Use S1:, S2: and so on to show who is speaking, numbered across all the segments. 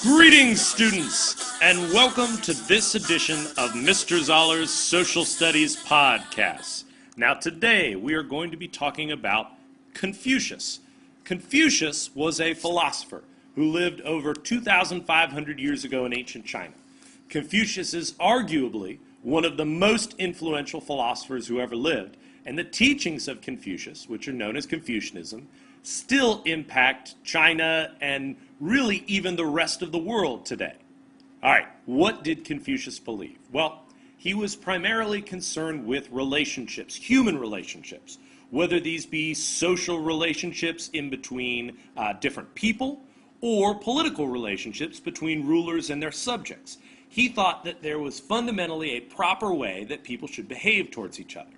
S1: Greetings, students, and welcome to this edition of Mr. Zoller's Social Studies Podcast. Now, today we are going to be talking about Confucius. Confucius was a philosopher who lived over 2,500 years ago in ancient China. Confucius is arguably one of the most influential philosophers who ever lived, and the teachings of Confucius, which are known as Confucianism, still impact China and really even the rest of the world today. All right, what did Confucius believe? Well, he was primarily concerned with relationships, human relationships, whether these be social relationships in between different people or political relationships between rulers and their subjects. He thought that there was fundamentally a proper way that people should behave towards each other.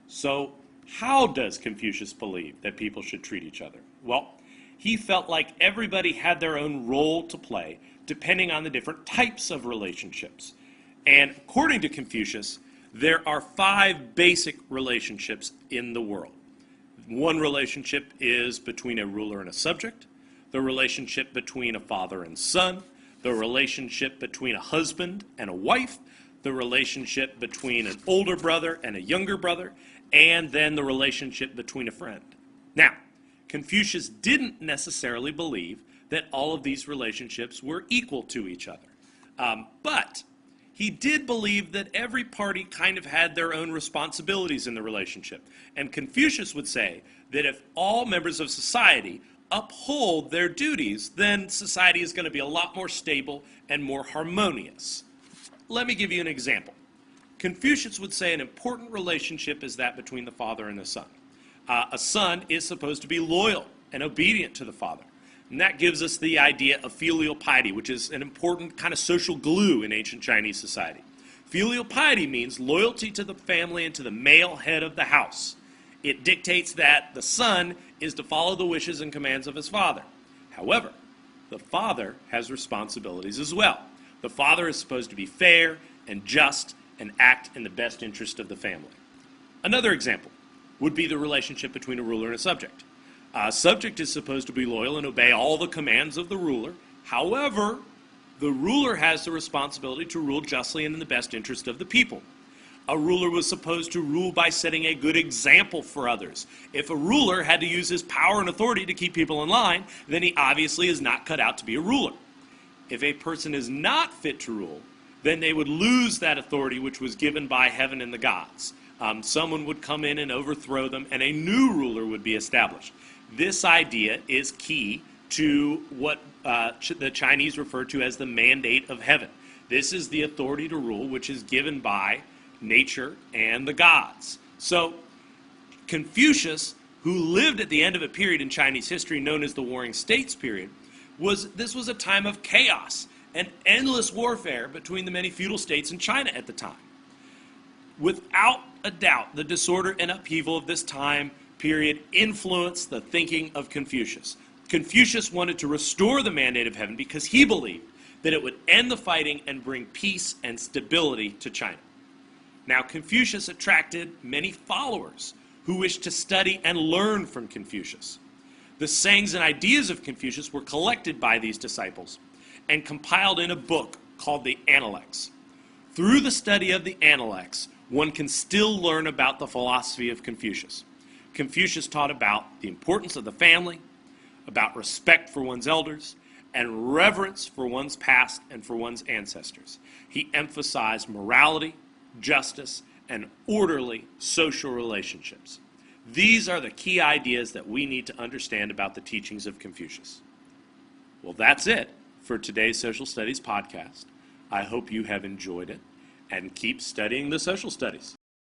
S1: So, how does Confucius believe that people should treat each other? Well, he felt like everybody had their own role to play depending on the different types of relationships. And according to Confucius, there are 5 basic relationships in the world. One relationship is between a ruler and a subject, the relationship between a father and son, the relationship between a husband and a wife, the relationship between an older brother and a younger brother, and then the relationship between a friend. Now, Confucius didn't necessarily believe that all of these relationships were equal to each other. But he did believe that every party kind of had their own responsibilities in the relationship. And Confucius would say that if all members of society uphold their duties, then society is going to be a lot more stable and more harmonious. Let me give you an example. Confucius would say an important relationship is that between the father and the son. A son is supposed to be loyal and obedient to the father. And that gives us the idea of filial piety, which is an important kind of social glue in ancient Chinese society. Filial piety means loyalty to the family and to the male head of the house. It dictates that the son is to follow the wishes and commands of his father. However, the father has responsibilities as well. The father is supposed to be fair and just and act in the best interest of the family. Another example would be the relationship between a ruler and a subject. A subject is supposed to be loyal and obey all the commands of the ruler. However, the ruler has the responsibility to rule justly and in the best interest of the people. A ruler was supposed to rule by setting a good example for others. If a ruler had to use his power and authority to keep people in line, then he obviously is not cut out to be a ruler. If a person is not fit to rule, then they would lose that authority which was given by heaven and the gods. Someone would come in and overthrow them, and a new ruler would be established. This idea is key to what the Chinese refer to as the mandate of heaven. This is the authority to rule which is given by nature and the gods. So Confucius, who lived at the end of a period in Chinese history known as the Warring States period, this was a time of chaos and endless warfare between the many feudal states in China at the time. Without a doubt, the disorder and upheaval of this time period influenced the thinking of Confucius. Confucius wanted to restore the mandate of heaven because he believed that it would end the fighting and bring peace and stability to China. Now, Confucius attracted many followers who wished to study and learn from Confucius. The sayings and ideas of Confucius were collected by these disciples and compiled in a book called the Analects. Through the study of the Analects, one can still learn about the philosophy of Confucius. Confucius taught about the importance of the family, about respect for one's elders, and reverence for one's past and for one's ancestors. He emphasized morality, justice, and orderly social relationships. These are the key ideas that we need to understand about the teachings of Confucius. Well, that's it for today's Social Studies podcast. I hope you have enjoyed it and keep studying the social studies.